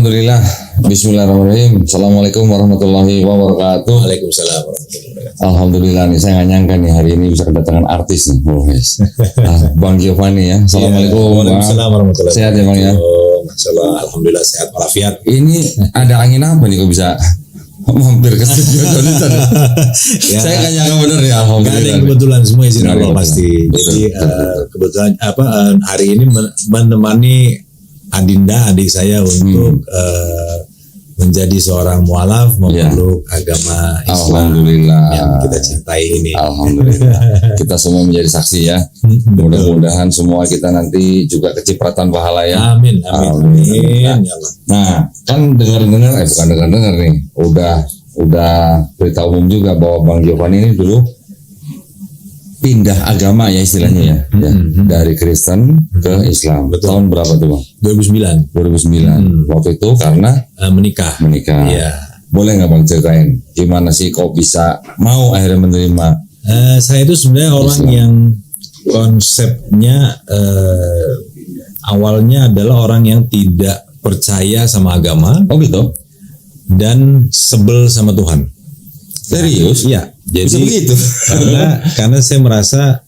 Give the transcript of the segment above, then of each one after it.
Alhamdulillah. Bismillahirrahmanirrahim. Assalamualaikum warahmatullahi wabarakatuh. Waalaikumsalam warahmatullahi wabarakatuh. Alhamdulillah nih, saya nggak nyangka nih hari ini bisa kedatangan artis nih, Bang Giovanni ya. Assalamualaikum. Waalaikumsalam warahmatullahi wabarakatuh. Sehat ya Bang ya. Masyaallah, alhamdulillah sehat walafiat. Ini ada angin apa nih kok bisa mampir ke studio? Ya, saya nggak nyangka bener ya. Gak ada Alhamdulillah. yang kebetulan, semua izin Nggak ada Allah kebetulan. pasti. Jadi kebetulan hari ini menemani Adinda, adik saya untuk menjadi seorang mualaf memeluk agama Islam Alhamdulillah. yang kita cintai ini. Alhamdulillah. Kita semua menjadi saksi ya. Mudah-mudahan semua kita nanti juga kecipratan pahala ya. Amin, amin, amin. Ya Allah. Nah, kan dengar-dengar, bukan dengar-dengar nih, udah berita umum juga bahwa Bang Giovanni ini dulu pindah agama ya istilahnya ya, dari Kristen ke Islam. Betul. Tahun berapa tuh Bang? 2009 2009. Waktu itu karena menikah. menikah. Iya. Boleh nggak Bang ceritain gimana sih kok bisa mau akhirnya menerima? Saya itu sebenarnya orang Islam. yang konsepnya awalnya adalah orang yang tidak percaya sama agama Oh gitu? dan sebel sama Tuhan. Serius? Iya. Bisa Jadi begitu? karena saya merasa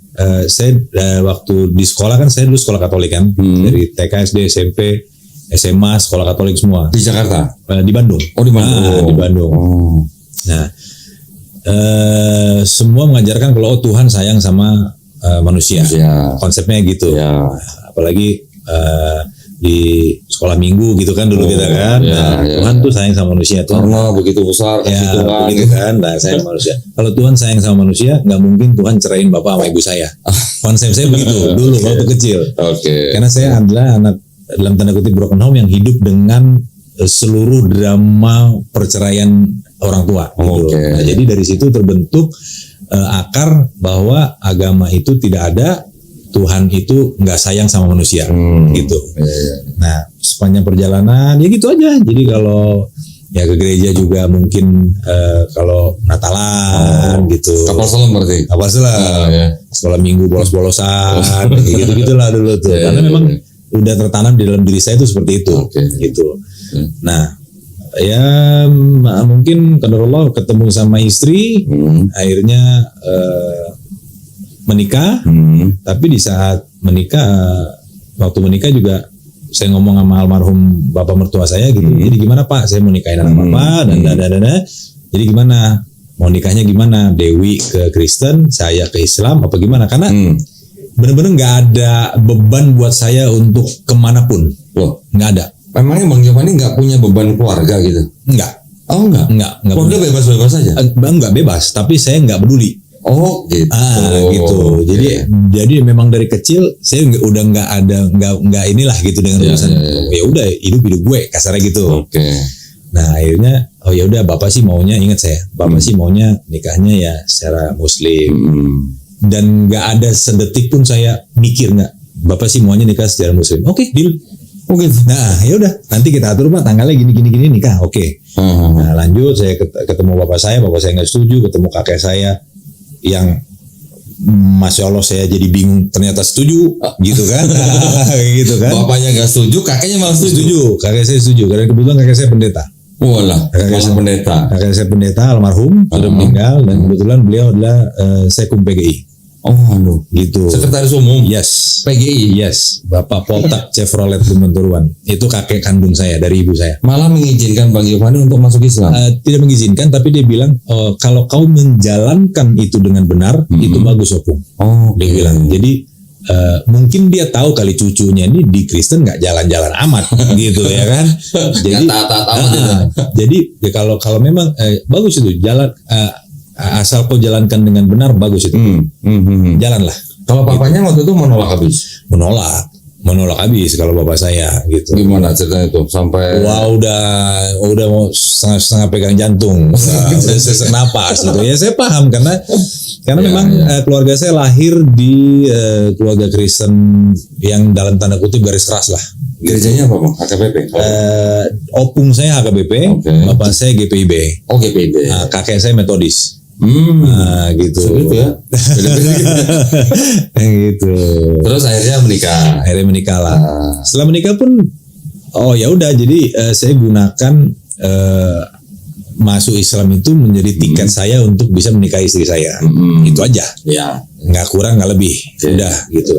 saya waktu di sekolah kan saya dulu sekolah Katolik kan, dari TK, SD, SMP, SMA sekolah Katolik semua. Di Jakarta? Di Bandung. Oh di Bandung. Di Bandung. Oh. Nah, semua mengajarkan kalau Tuhan sayang sama manusia. Ya. Konsepnya gitu. Ya. Apalagi di sekolah minggu gitu kan dulu kita kan. ya, Nah, ya. Tuhan tuh sayang sama manusia. Tuhan Karena begitu besar kasih ya Tuhan. begitu kan. Nah, sayang manusia. Kalau Tuhan sayang sama manusia, nggak mungkin Tuhan cerain bapak sama ibu saya. Konsep saya begitu dulu waktu kecil. Oke. Karena saya adalah anak dalam tanda kutip broken home yang hidup dengan seluruh drama perceraian orang tua. Gitu. Oke. Nah, jadi dari situ terbentuk akar bahwa agama itu tidak ada, Tuhan itu nggak sayang sama manusia, gitu. Iya. Nah, sepanjang perjalanan ya gitu aja. Jadi kalau ya ke gereja juga mungkin kalau Natalan gitu. Kapal selam berarti. Apa salah? ya. Sekolah minggu bolos-bolosan, gitu-gitulah dulu tuh. Iya, Karena iya, memang iya. udah tertanam di dalam diri saya itu seperti itu, Oke. gitu. Nah, ya mungkin qadarullah ketemu sama istri, akhirnya menikah. Tapi di saat menikah, waktu menikah juga saya ngomong sama almarhum bapak mertua saya gitu. Jadi gimana Pak, saya mau nikahin anak bapak dan. Jadi gimana? Mau nikahnya gimana? Dewi ke Kristen, saya ke Islam, apa gimana? Karena benar-benar nggak ada beban buat saya untuk kemanapun. Loh, Nggak ada. memangnya Bang Giovanni nggak punya beban keluarga gitu? Nggak. Oh enggak? Nggak Keluarga punya. bebas-bebas saja? Nggak bebas, tapi saya nggak peduli. Oh gitu. Gitu. Oke. Jadi memang dari kecil saya udah nggak inilah gitu dengan Ya, urusan. ya. Ya udah hidup gue kasarnya gitu. Oke. Nah akhirnya ya udah bapak sih maunya, ingat saya, bapak sih maunya nikahnya ya secara Muslim. Dan nggak ada sedetik pun saya mikir nggak, bapak sih maunya nikah secara Muslim. Oke, deal. Oh gitu. Nah ya udah, nanti kita atur Pak tanggalnya gini nikah. Oke. Nah lanjut saya ketemu bapak saya nggak setuju, ketemu kakek saya yang Masya Allah saya jadi bingung ternyata setuju gitu kan. Gitu kan. Bapaknya nggak setuju, kakeknya malah setuju. Kakek saya setuju karena kebetulan kakek saya pendeta. Walah, kakek pendeta. Kakek saya pendeta almarhum sudah meninggal dan kebetulan beliau adalah Sekum PGI. Oh, aduh. Gitu. Sekretaris Umum. Yes. PGI. Yes, Bapak Poltak Chevrolet Bumenturuan. Itu kakek kandung saya dari ibu saya. Malah mengizinkan Bang Giovanni untuk masuk Islam. Tidak mengizinkan, tapi dia bilang kalau kau menjalankan itu dengan benar, itu bagus Opung. Oh, Dia bilang. Jadi mungkin dia tahu kali cucunya ini di Kristen nggak jalan-jalan amat, gitu ya kan. Jadi taat-taat amat gitu. Jadi ya kalau memang bagus itu jalan. Asal kau jalankan dengan benar, bagus itu. Jalanlah. Kalau papanya waktu itu menolak habis. Menolak habis kalau bapak saya gitu. Gimana ceritanya itu sampai? Wah udah mau setengah pegang jantung, udah sesak napas gitu. Ya saya paham karena memang keluarga saya lahir di keluarga Kristen yang dalam tanda kutip garis keras lah. Gerejanya apa Bang? HKBP? Opung saya HKBP, Oke. bapak saya GPIB. Oh GPIB. Nah, kakek saya Metodis. Nah, gitu. Gitu ya. Gitu. Terus akhirnya menikah. Akhirnya menikah lah. Setelah menikah pun Oh ya udah, jadi saya gunakan masuk Islam itu menjadi tiket saya untuk bisa menikahi istri saya. Itu aja. Ya. Nggak kurang nggak lebih. Udah gitu.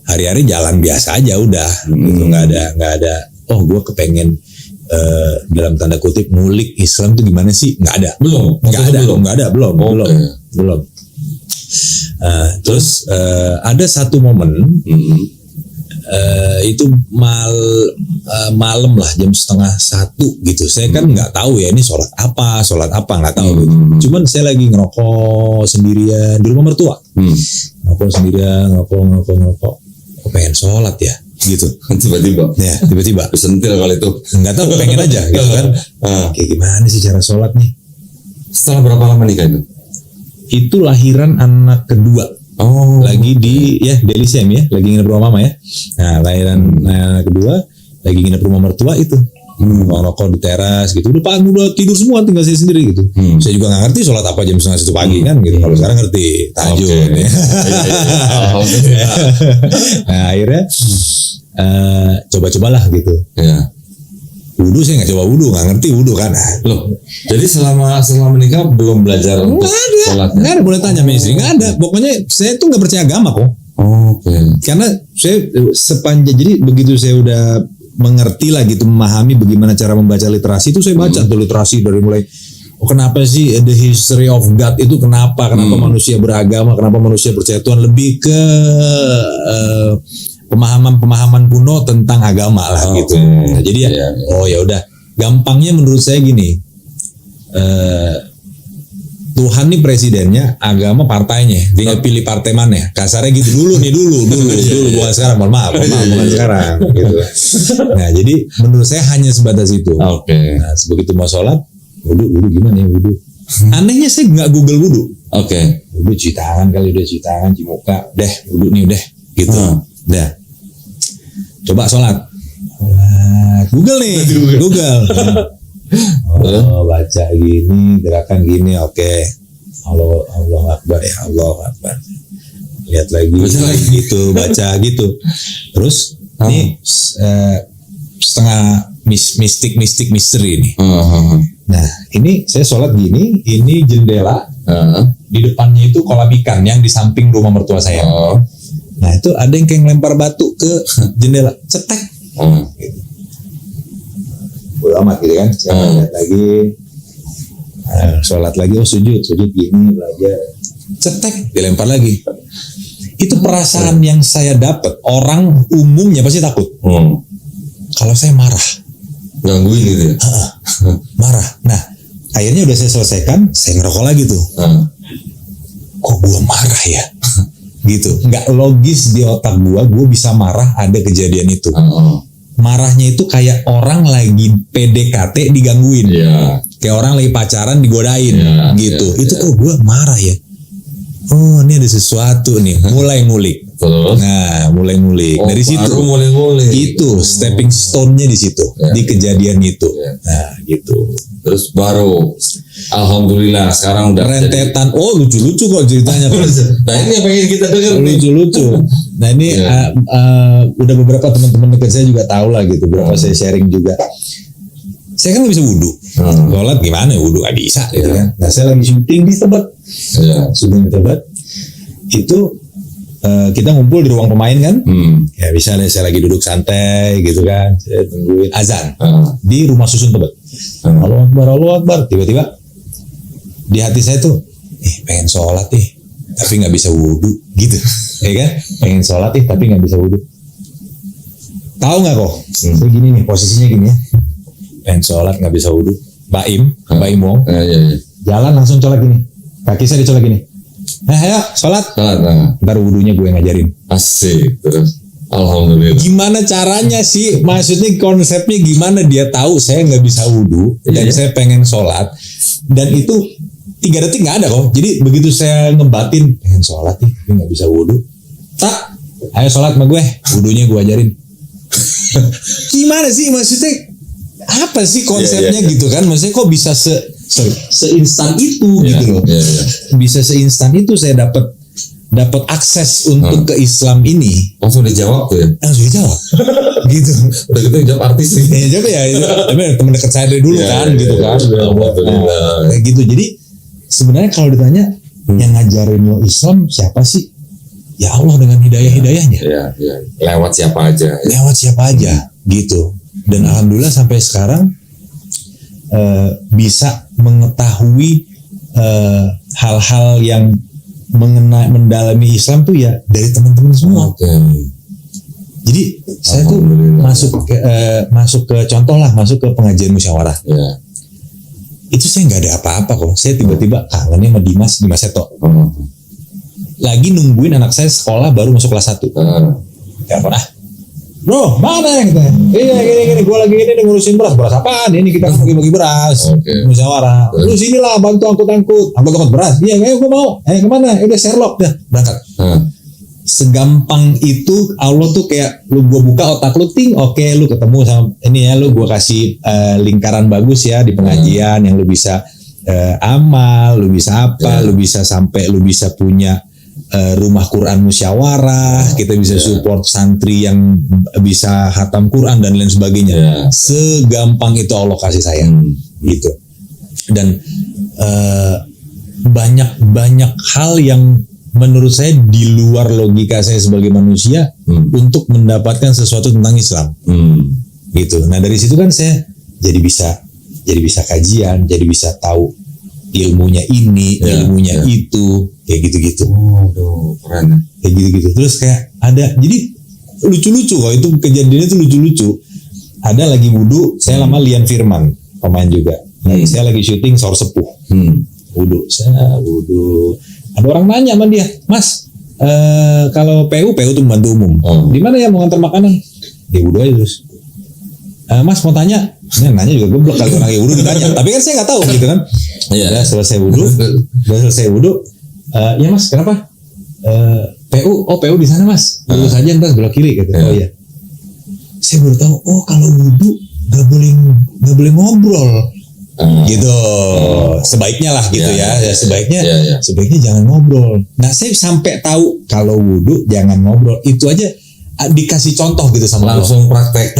Hari-hari jalan biasa aja udah. Gitu. Nggak ada. Oh gue kepengen dalam tanda kutip ngulik Islam tuh gimana sih? Nggak ada. Belum. Terus ada satu momen. Itu malam lah jam 12:30 gitu. Saya kan nggak tahu ya ini sholat apa nggak tahu gitu. Cuman saya lagi ngerokok sendirian di rumah mertua. Ngerokok sendirian, ngerokok. Kok pengen sholat ya gitu. Tiba-tiba sentil kali itu. nggak tahu, pengen aja gitu kan. Kayak gimana sih cara sholat nih? Setelah berapa lama nikah itu? Itu lahiran anak kedua. Lagi di Delisem ya, lagi nginep rumah mama ya. Nah, lahiran anak kedua, lagi nginep rumah mertua itu. Ngerokok di teras gitu. Udah tidur semua, tinggal saya sendiri gitu. Saya juga nggak ngerti sholat apa jam 1:30 pagi kan gitu. Kalau sekarang ngerti tahajud. Ya. Nah, akhirnya coba-cobalah gitu. Ya. Wudhu saya nggak coba wudhu, nggak ngerti wudhu kan. Loh, jadi selama menikah belum belajar untuk sholatnya? Nggak ada, boleh tanya sama istri, nggak ada. Pokoknya saya tuh nggak percaya agama kok. Karena saya jadi begitu saya udah mengerti lah gitu, memahami bagaimana cara membaca literasi itu, saya baca tuh literasi dari mulai kenapa sih the history of God itu kenapa manusia beragama, kenapa manusia percaya Tuhan, lebih ke pemahaman kuno tentang agama lah gitu. Nah, jadi ya udah, gampangnya menurut saya gini, Tuhan nih presidennya, agama partainya, tinggal pilih partai mana. Kasarnya gitu dulu bukan sekarang, mohon maaf bukan sekarang gitu. Nah jadi menurut saya hanya sebatas itu. Nah begitu mau sholat, wudhu gimana ya wudhu? Anehnya saya nggak Google wudhu. Wudhu cuci tangan kali, udah cuci tangan, cuci muka, wudhu nih udah gitu. Dah. Coba sholat. Google nih. Google. Baca gini, gerakan gini, oke. Allah Akbar ya, Allah Akbar. Lihat lagi gitu, baca gitu. Terus ini setengah mistik misteri ini. Nah, ini saya sholat gini, ini jendela. Di depannya itu kolam ikan yang di samping rumah mertua saya. Nah itu ada yang kayak ngelempar batu ke jendela, cetek. Gitu. Bodo amat gitu kan. Saya lihat lagi, sholat lagi, sujud gini, belajar, cetek, dilempar lagi. Itu perasaan yang saya dapat. Orang umumnya pasti takut. Kalau saya marah, gangguin gitu ya. Marah. Nah akhirnya udah saya selesaikan, saya ngerokok lagi tuh. Kok gue marah ya? Gitu, nggak logis di otak gue bisa marah ada kejadian itu. Marahnya itu kayak orang lagi PDKT digangguin, kayak orang lagi pacaran digodain, gitu. Itu kok gue marah ya? Oh ini ada sesuatu nih, mulai ngulik. Nah mulai ngulik dari situ. Itu stepping stone-nya di situ, di kejadian itu. Nah gitu. Terus baru alhamdulillah sekarang udah rentetan. Lucu-lucu kok ceritanya. Nah ini yang pengen kita dengar lucu-lucu. Nah ini udah beberapa teman-teman dekat saya juga tahu lah gitu. Beberapa saya sharing juga. Saya kan nggak bisa wudhu. Sholat gimana wudhu nggak bisa gitu kan. Nah saya lagi syuting di Tebet. Syuting di Tebet. Itu kita ngumpul di ruang pemain kan. Ya bisa deh, saya lagi duduk santai gitu kan. Saya tungguin azan di rumah susun Tebet. Allahu Akbar. Tiba-tiba di hati saya tuh, pengen sholat nih, tapi nggak bisa wudhu gitu, ya kan? Pengen sholat nih, tapi nggak bisa wudhu. Tahu nggak kok? Saya gini nih, posisinya gini ya. Pengen sholat nggak bisa wudhu. Baim Wong. Jalan langsung colek gini. Kaki saya dicolek gini. Ayo sholat. Ntar wudhunya gue ngajarin. Asik terus. Alhamdulillah. Gimana caranya sih? Maksudnya konsepnya gimana dia tahu saya nggak bisa wudhu dan saya pengen sholat, dan itu 3 detik nggak ada kok. Jadi begitu saya ngebatin pengen sholat nih, tapi nggak bisa wudhu. Ayo sholat sama gue, wudhunya gue ajarin. Gimana sih maksudnya? Apa sih konsepnya gitu kan? Maksudnya kok bisa seinstan itu gitu loh. Bisa seinstan itu saya dapat dapat akses untuk ke Islam ini, langsung dijawab tuh ya. langsung dijawab. Gitu. Udah gitu jawab artis sih. Ya jawab ya, tapi teman dekat saya dari dulu kan, gitu kan. Kayak gitu. Jadi sebenarnya kalau ditanya yang ngajarin lo Islam siapa sih? Ya Allah dengan hidayahnya. Iya. Lewat siapa aja. Lewat siapa aja, gitu. Dan alhamdulillah sampai sekarang bisa mengetahui hal-hal yang mendalami Islam tuh ya dari teman-teman semua. Oke. Jadi saya tuh masuk ke contoh lah, masuk ke pengajian musyawarah. Ya. Itu saya nggak ada apa-apa kok. Saya tiba-tiba kangennya sama Dimas Seto. Lagi nungguin anak saya sekolah baru masuk kelas 1. Telepon bro, mana ya kita? Gini, gue lagi ini ngurusin beras apaan? Ini kita bagi-bagi beras, musyawarah. Lu sinilah bantu angkut beras. Iya, ayo gue mau. Kemana? Udah Sherlock dah, berangkat. Segampang itu Allah tuh kayak lu gua buka otak lu oke, lu ketemu sama ini ya, lu gua kasih lingkaran bagus ya di pengajian yang lu bisa amal, lu bisa apa, lu bisa sampai lu bisa punya rumah Quran musyawarah, kita bisa support santri yang bisa khatam Quran dan lain sebagainya. Segampang itu Allah kasih saya, gitu. Dan banyak hal yang menurut saya di luar logika saya sebagai manusia untuk mendapatkan sesuatu tentang Islam, gitu. Nah dari situ kan saya jadi bisa kajian, jadi bisa tahu ilmunya ini, ilmunya itu, kayak gitu-gitu. Keren. Kayak gitu-gitu. Terus kayak ada, jadi lucu-lucu kok itu kejadiannya itu lucu-lucu. Ada lagi wudhu, saya lama Lian Firman, pemain juga. Saya lagi syuting Saur Sepuh. Wudhu. Ada orang nanya sama dia, Mas, kalau PU tuh membantu umum. Di mana ya mau ngantar makanan? Dia wudhu aja terus. Mas mau tanya, nanya juga goblok kalau orang wudhu ditanya. Tapi kan saya nggak tahu gitu kan. Udah selesai wudhu. Ya Mas, kenapa? PU di sana Mas. Lurus aja ntar belok kiri gitu. Oh iya. Saya baru tahu. Oh kalau wudhu nggak boleh ngobrol. Gitu. Sebaiknya lah gitu ya. Sebaiknya jangan ngobrol. Nah saya sampai tahu kalau wudhu jangan ngobrol. Itu aja dikasih contoh gitu sama langsung praktek.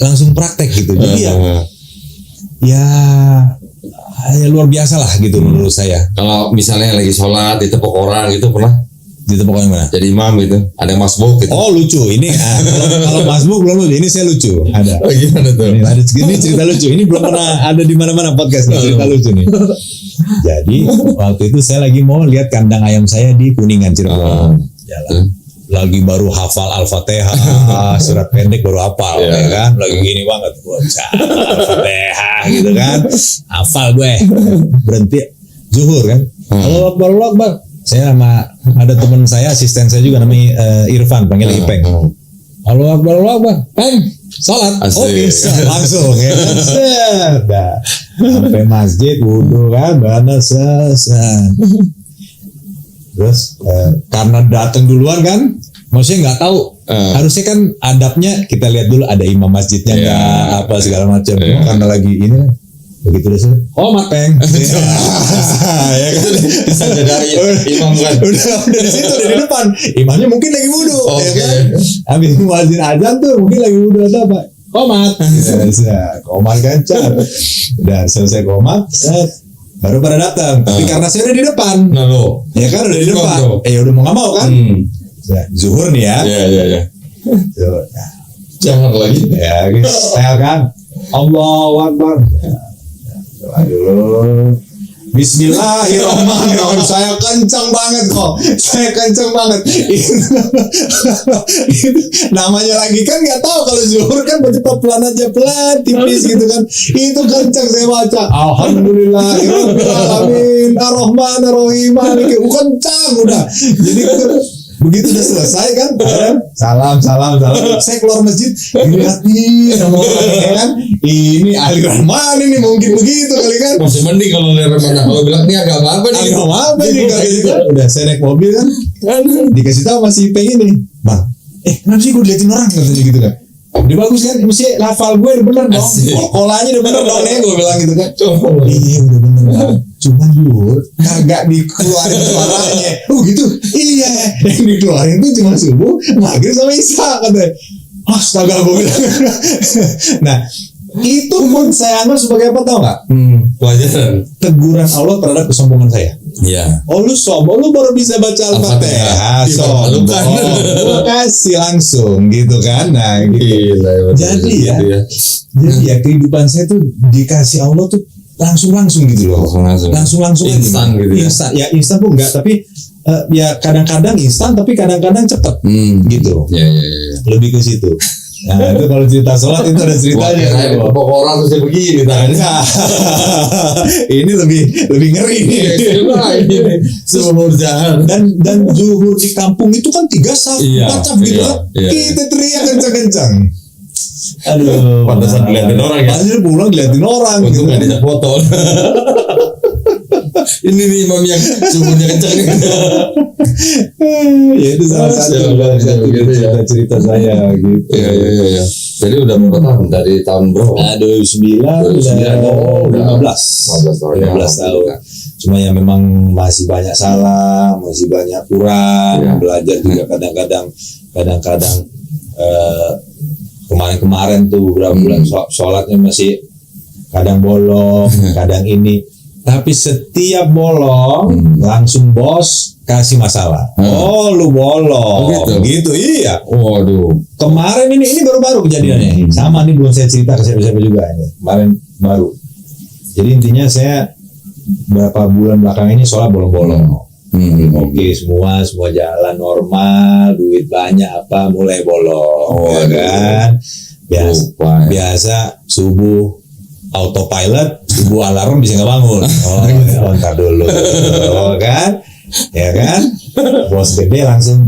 Langsung praktek gitu. Jadi ya luar biasa lah gitu menurut saya. Kalau misalnya lagi sholat ditepuk orang gitu pernah? Ditepuk orang mana? Jadi imam gitu, ada masbuk gitu. Oh lucu ini. Kalau masbuk belum lucu. Ini saya lucu. Ada. Gimana tuh? Ini cerita lucu. Ini belum pernah ada di mana-mana podcast nih, cerita lucu nih. Jadi waktu itu saya lagi mau lihat kandang ayam saya di Kuningan Cirebon. Jalan. Lagi baru hafal Al-Fatihah, surat pendek baru hafal, ya kan? Lagi gini banget, bocah Al-Fatihah gitu kan, hafal gue. Berhenti zuhur kan, Allah Akbar. Saya sama ada teman saya, asisten saya juga namanya Irfan, panggil Ipeng. Allah Akbar, Peng, sholat, bisa langsung ya. Dah, sampai masjid, wudhu kan, selesai. Terus karena datang duluan kan, maksudnya nggak tahu. Harusnya kan adabnya kita lihat dulu ada imam masjidnya nggak apa segala macam. Karena lagi ini begitu deh. Komat Peng. Ya kan bisa jadi imam kan. Udah di situ dari depan. Imamnya mungkin lagi wudhu. Ya kan. Habis muadzin azan tuh mungkin lagi wudhu atau apa. Komat. Komat kencang. Udah selesai komat. Baru pada datang, tapi karena saya udah di depan, ya kan udah di depan, udah mau nggak mau kan, zuhur nih ya, jangan lagi, ya guys, saya kan, Allahu Akbar, aduh, Bismillahirrahmanirrahim. Saya kencang banget kok. Namanya lagi kan nggak tahu kalau zuhur kan berarti pelan aja, pelan tipis gitu kan. Itu kencang saya baca. Alhamdulillahirabbil alamin arrahmanirrahim maliki. Kencang udah. Jadi begitu udah selesai kan, salam. Saya keluar masjid, dilihatin sama orang kan, ini aliran mana nih, mungkin begitu kali kan. Masih mending kalau aliran mana, kalau bilang ini agak apa nih. Agak apa nih gitu. Udah saya naik mobil kan, dikasih tahu masih Ipeng ini, Bang, kenapa sih gue diliatin orang katanya gitu kan. Dia bagus kan, mesti hafal gue udah bener dong. Asik. Kolanya udah bener dong nih, gue bilang gitu kan. Oh. Iya udah bener kan. Cuma Yur, kagak dikeluarin suaranya. Oh gitu? Iya, yang dikeluarin tuh cuma subuh, maghrib sama isya katanya. Astaga gue bilang. Nah, itu pun saya anggap sebagai apa tau gak? Pelajaran. Teguran Allah terhadap kesombongan saya. Iya. Oh lu sombong, lu baru bisa baca Al-Fatihah. Sombong. Gua kasih langsung gitu kan. Nah gitu. Gila, Jadi ya, gitu jadi ya kehidupan saya tuh dikasih Allah tuh langsung gitu loh. Langsung Instan gitu ya. Instan, ya instan pun enggak, tapi ya kadang-kadang instan, tapi kadang-kadang cepet gitu. Iya. Lebih ke situ. Nah itu kalau cerita sholat itu ada ceritanya. Wah, pokok orang terus begini tangannya. Nah, ini lebih ngeri nih. Ini seumur jalan. Dan zuhur di kampung itu kan 3 saf, Iya, 4 saf gitu kan. iya. Kita teriak kencang-kencang. Aduh, Pantesan diliatin orang ya. Pantesan pulang diliatin orang. Untuk gitu. nggak bisa foto. Ini nih imam yang sumurnya kencang. Ya itu salah satu cerita saya gitu. Iya. Jadi udah berapa tahun? Dari tahun berapa? Nah, 2009 udah 15 tahun. 15 tahun. Cuma ya memang masih banyak salah, masih banyak kurang, Ya. belajar juga kadang-kadang kemarin tuh beberapa bulan sholatnya masih kadang bolong, kadang ini. Tapi setiap bolong langsung bos kasih masalah. Oh lu bolong, gitu iya. Waduh. Kemarin ini baru-baru kejadiannya. Sama nih belum saya cerita ke siapa-siapa juga ini. Kemarin baru. Jadi intinya saya berapa bulan belakang ini sholat bolong-bolong. Oke semua jalan normal, duit banyak apa mulai bolong, ya kan? Biasa subuh autopilot, subuh alarm bisa nggak bangun. Oh, ntar dulu, kan? Ya kan? Bos gede langsung,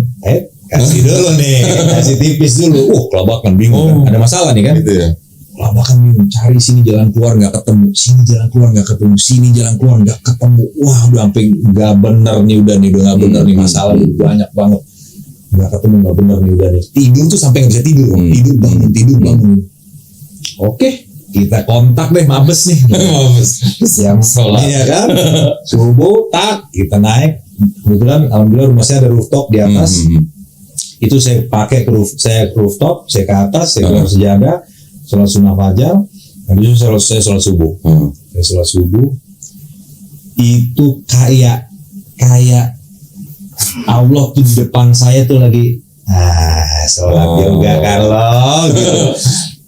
kasih dulu nih, kasih tipis dulu. Kelabakan bingung, kan? Ada masalah nih kan? Gitu ya. Kelabakan bingung, cari sini jalan keluar nggak ketemu, sini jalan keluar nggak ketemu, sini jalan keluar nggak ketemu. Wah, udah sampai nggak bener nih, udah nggak bener nih, masalah banyak banget. Nggak ketemu, nggak bener nih, udah nih. Tidur tuh sampai nggak bisa tidur, tidur bangun. Oke. Kita kontak deh Mabes nih. Yang sholat. Iya kan. Subuh tak kita naik. Kebetulan alhamdulillah rumah saya ada rooftop di atas. Itu saya pakai saya rooftop, saya ke atas, saya keluar sejadah, sholat sunnah fajar. Habis itu saya sholat subuh. Saya sholat subuh. Itu kayak Allah tuh di depan saya tuh lagi sholat juga kan lo gitu.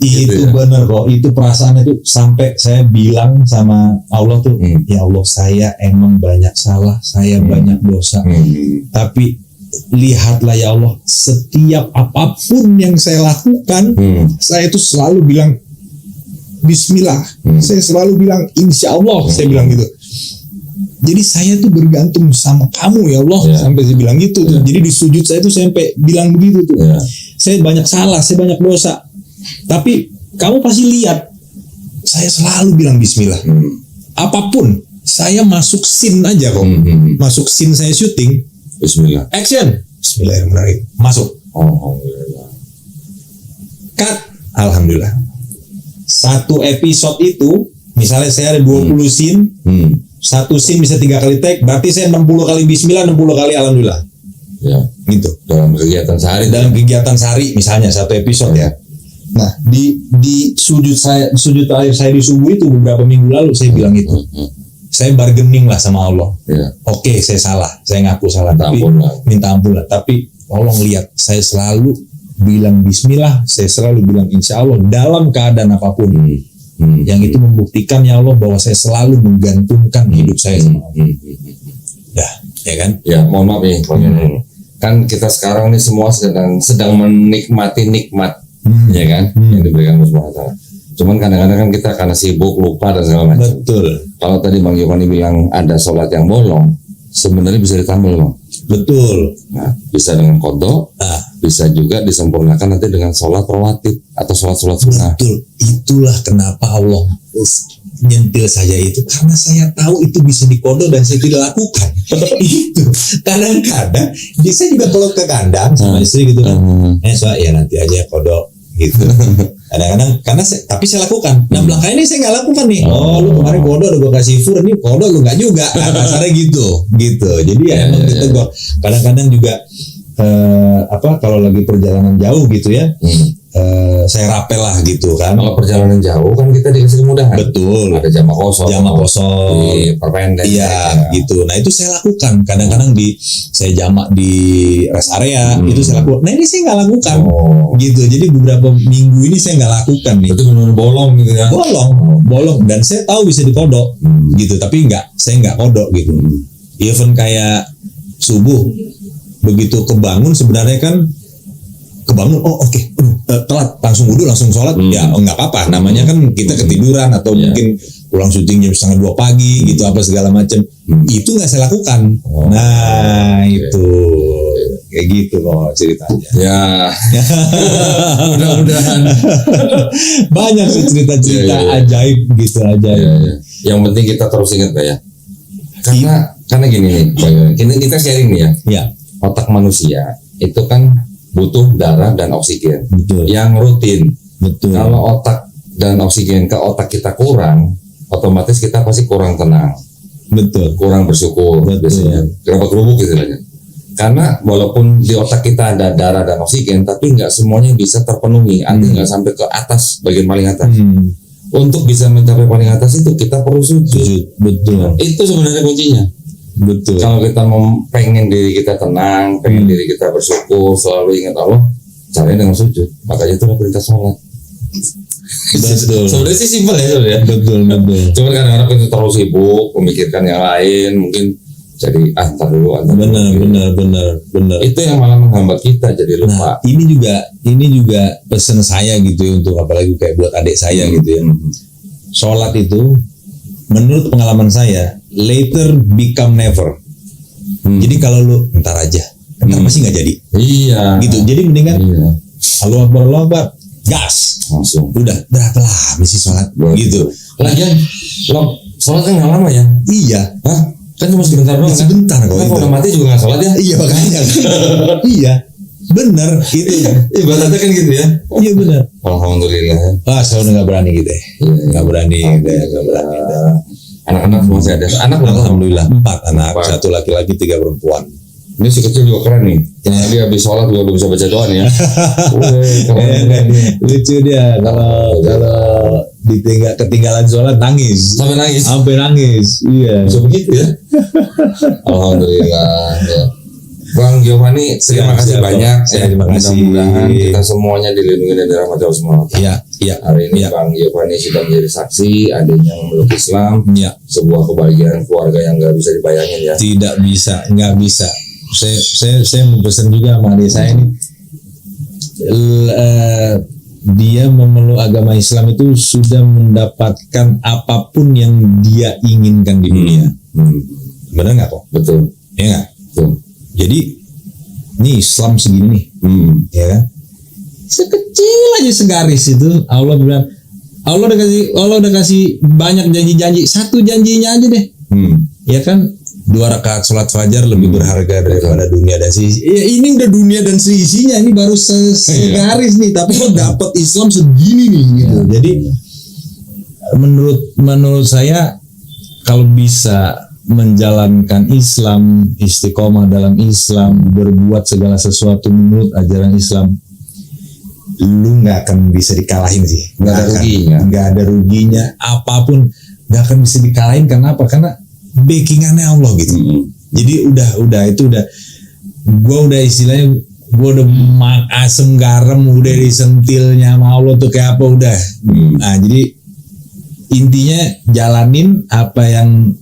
Itu bener kok, itu perasaannya tuh sampai saya bilang sama Allah tuh, ya Allah saya emang banyak salah, saya banyak dosa, tapi lihatlah ya Allah, setiap apapun yang saya lakukan, saya tuh selalu bilang Bismillah, saya selalu bilang Insya Allah, saya bilang gitu. Jadi saya tuh bergantung sama kamu ya Allah, sampai saya bilang gitu. Jadi di sujud saya tuh sampai bilang begitu tuh. Saya banyak salah, saya banyak dosa. Tapi kamu pasti lihat, saya selalu bilang Bismillah. Apapun, saya masuk scene aja kok. Masuk scene saya syuting, Bismillah. action, Bismillahirrahmanirrahim, masuk. Alhamdulillah. Cut, Alhamdulillah. Satu episode itu, misalnya saya ada 20 scene, satu scene bisa 3 kali take, berarti saya 60 kali Bismillah, 60 kali Alhamdulillah. Ya, Gitu. dalam kegiatan sehari. Dalam kegiatan sehari, misalnya satu episode ya. Nah, di sujud terakhir saya di subuh itu beberapa minggu lalu saya bilang itu. Saya bargaining lah sama Allah. Oke, saya salah, saya ngaku salah, minta ampun lah. Tapi tolong lihat, saya selalu bilang Bismillah, saya selalu bilang Insya Allah dalam keadaan apapun. Yang itu membuktikan ya Allah bahwa saya selalu menggantungkan hidup saya sama Allah. Ya kan? Ya, mohon maaf nih, kan kita sekarang nih semua sedang menikmati nikmat. Ya kan, yang diberikan Allah SWT. Cuman kadang-kadang kan kita karena sibuk, lupa dan segala macam. Betul. Kalau tadi Bang Giovanni bilang ada sholat yang bolong, sebenarnya bisa ditambal Bang. Betul. Nah, bisa dengan qadha, bisa juga disempurnakan nanti dengan sholat rawatib atau sholat sunnah. Betul. Itulah kenapa Allah nyentil saja itu, karena saya tahu itu bisa dikodok dan saya tidak lakukan. Itu kadang-kadang saya juga kalau ke kandang sama istri gitu kan, ya nanti aja kodok gitu. Kadang-kadang tapi saya lakukan. Nah belakang ini saya nggak lakukan nih. Oh lu kemarin kodok udah gue kasih fur, nih kodok lu nggak juga. Nah, kasarnya gitu. Jadi ya emang kita gue kadang-kadang juga kalau lagi perjalanan jauh gitu ya. Saya rapel lah gitu kan. Kalau perjalanan jauh kan kita dikasih kemudahan. Betul. Ada jamaah kosong. Di perpendek. Iya gitu. Nah itu saya lakukan. Kadang-kadang saya jamak di rest area itu saya lakukan. Nah ini saya nggak lakukan. Gitu. Jadi beberapa minggu ini saya nggak lakukan nih. Itu benar-benar bolong gitu ya. Bolong. Dan saya tahu bisa dikodok gitu. Tapi saya nggak kodok gitu. Even kayak subuh begitu kebangun sebenarnya kan kebangun, telat, langsung wudhu, langsung sholat, ya nggak apa-apa. Namanya kan kita ketiduran atau mungkin pulang syuting jam 1:30 pagi gitu apa segala macam. Itu nggak saya lakukan. Itu kayak gitu loh ceritanya. Ya, mudah-mudahan banyak sih cerita-cerita ajaib gitu aja. Yang penting kita terus ingat ya. Karena gini nih, kita sharing nih ya. Ya. Otak manusia itu kan butuh darah dan oksigen. Betul. Yang rutin. Betul. Kalau otak dan oksigen ke otak kita kurang, otomatis kita pasti kurang tenang. Betul. Kurang bersyukur. Biasanya. Gerabak kerubuk istilahnya. Karena walaupun di otak kita ada darah dan oksigen, tapi nggak semuanya bisa terpenuhi. Artinya nggak sampai ke atas, bagian paling atas. Untuk bisa mencapai paling atas itu kita perlu sujud. Betul. Itu sebenarnya kuncinya. Betul. Kalau kita pengen diri kita tenang, pengen diri kita bersyukur, selalu ingat Allah, caranya dengan sujud. Makanya itu perintah sholat. Betul. Sebenarnya sih simpel ya sebenarnya. Betul. Cuma kadang-kadang kita terlalu sibuk memikirkan yang lain, mungkin jadi antar dulu. Benar. Itu yang malah menghambat kita jadi lupa. Nah, ini juga pesan saya gitu ya, untuk apalagi kayak buat adik saya gitu ya. Sholat itu menurut pengalaman saya later become never. Jadi kalau lu ntar pasti nggak jadi. Iya. Gitu. Jadi mendingan Allahu Akbar, gas. Langsung. Udah berapa lama sih sholat? Gitu. Lagian sholat kan nggak lama ya? Iya. Hah? Kan cuma sebentar doang. Sebentar kok. Kan udah mati juga nggak sholat ya? Iya makanya. Iya. Bener gitu ya. Ibaratnya kan gitu ya. Iya bener. Alhamdulillah. Saya udah nggak berani gitu ya. Nggak berani. Anak-anak masih ada. Anak Alhamdulillah 4 anak, 1 laki-laki 3 perempuan. Ini si kecil juga keren nih. Karena dia habis sholat juga udah bisa baca doa nih ya. Keren. Lucu dia kalau ketinggalan sholat nangis. Sampai nangis. Iya. Bisa begitu ya. Alhamdulillah. Ya. Bang Giovanni, terima kasih banyak. Terima kasih. Mudah-mudahan kita semuanya dilindungi dari rahmat Allah SWT. Iya. Hari ini Bang Giovanni sudah menjadi saksi adanya memeluk Islam. Iya. Sebuah kebahagiaan keluarga yang nggak bisa dibayangin ya. Nggak bisa. Saya mau pesan juga sama adik saya ini. Dia memeluk agama Islam itu sudah mendapatkan apapun yang dia inginkan di dunia. Benar nggak kok? Betul. Iya nggak? Betul. Jadi ini Islam segini nih, ya kan? Sekecil aja segaris itu Allah bilang, Allah udah kasih banyak janji-janji, satu janjinya aja deh, ya kan? 2 rakaat sholat fajar lebih berharga daripada dunia dan seisi. Ya, ini udah dunia dan seisinya, ini baru segaris nih, tapi kok dapat Islam segini nih, gitu. Jadi menurut saya kalau bisa menjalankan Islam, istiqomah dalam Islam, berbuat segala sesuatu menurut ajaran Islam, lu nggak akan bisa dikalahin sih. Nggak ada ruginya. Apapun nggak akan bisa dikalahin. Karena apa? Karena backingannya Allah gitu. Jadi gue udah istilahnya, gue udah asam garam udah disentilnya sama Allah tuh kayak apa udah. Nah jadi intinya jalanin apa yang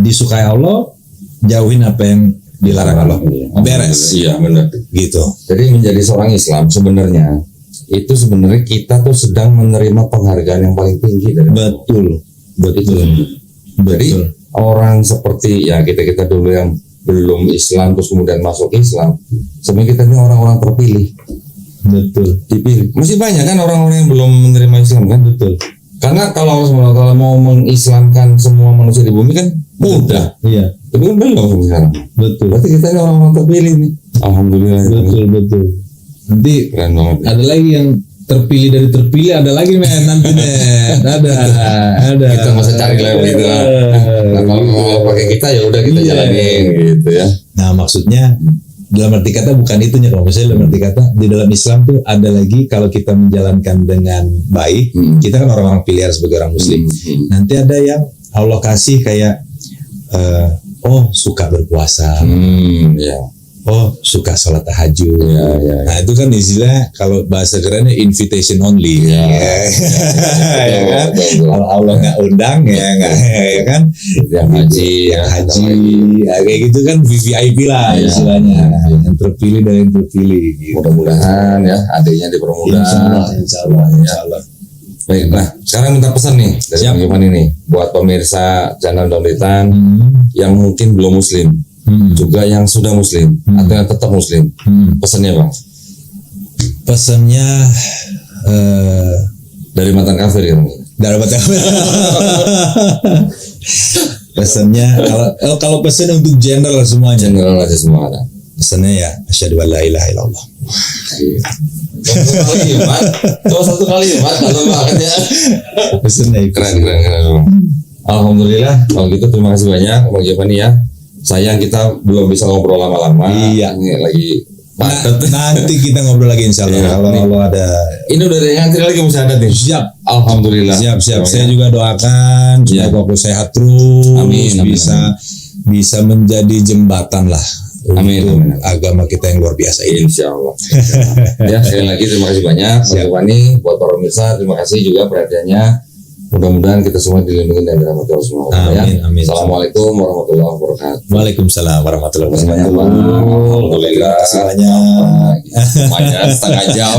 disukai Allah, jauhin apa yang dilarang Allah. Beres. Iya benar. Gitu. Jadi menjadi seorang Islam sebenarnya kita tuh sedang menerima penghargaan yang paling tinggi dari Allah. Betul. Jadi orang seperti ya kita dulu yang belum Islam terus kemudian masuk Islam, sebenarnya kita ini orang-orang terpilih. Betul. Dipilih. Masih banyak kan orang-orang yang belum menerima Islam kan? Betul. Karena kalau Allah SWT mau mengislamkan semua manusia di bumi kan mudah. Iya. Tapi kan belum sekarang. Betul. Berarti kita ini orang-orang terpilih nih. Alhamdulillah. Betul. Nanti keren banget. Ada lagi yang terpilih dari terpilih ada lagi men nanti men. Ada. Kita nggak usah cari lagi gitu lah. Nah, kalau pakai kita ya udah kita jalanin gitu ya. Nah maksudnya dalam arti kata bukan itunya, kalau misalnya dalam arti kata di dalam Islam tuh ada lagi, kalau kita menjalankan dengan baik, kita kan orang-orang pilihan sebagai orang muslim. Nanti ada yang Allah kasih kayak suka berpuasa, Ya. oh suka sholat tahajud. Ya. Nah itu kan istilah kalau bahasa kerennya invitation only. Ya. Ya kan? Betul. Kalau Allah nggak undang ya nggak, ya kan? Yang haji, Ya, kayak gitu kan VVIP lah Ya. istilahnya. Yang terpilih dan yang terpilih. Gitu. Mudah-mudahan ya adanya dipermudah. Insya Allah. Baik, nah sekarang minta pesan nih dari Siap. Bang Giovanni nih buat pemirsa channel Daunitan yang mungkin belum muslim, juga yang sudah muslim atau yang tetap muslim. Pesannya Bang, Pesannya dari mantan kafir ya. dari pesannya kalau pesan untuk general semuanya. General aja semua ada. Pesannya ya asyhadu an la ilaha illallah. Satu kali kalau banget ya. Pesannya itu. Keren. Alhamdulillah kalau gitu terima kasih banyak Bang Giovanni ya. Sayang kita belum bisa ngobrol lama-lama. Iya. Ini lagi padat. Nanti kita ngobrol lagi insya Allah. Iya, Kalau nih. Allah ada. Ini udah ada yang ngantri lagi masih ada nih. Siap. Alhamdulillah. Siap. Saya juga doakan Iya. semoga aku sehat terus. Amin. Bisa menjadi jembatan lah Amin. untuk agama kita yang luar biasa ini. Insya Allah. Ya sekali lagi terima kasih banyak Bang Siap. Giovanni, buat para pemirsa terima kasih juga perhatiannya. Mudah-mudahan kita semua dilindungi dari rahmat Allah Subhanahu wa taala. Amin. Assalamualaikum warahmatullahi wabarakatuh. Waalaikumsalam warahmatullahi Terima kasih banyak, Bang. wabarakatuh. Alhamdulillah. Terima kasih banyak. Lumayan setengah jam.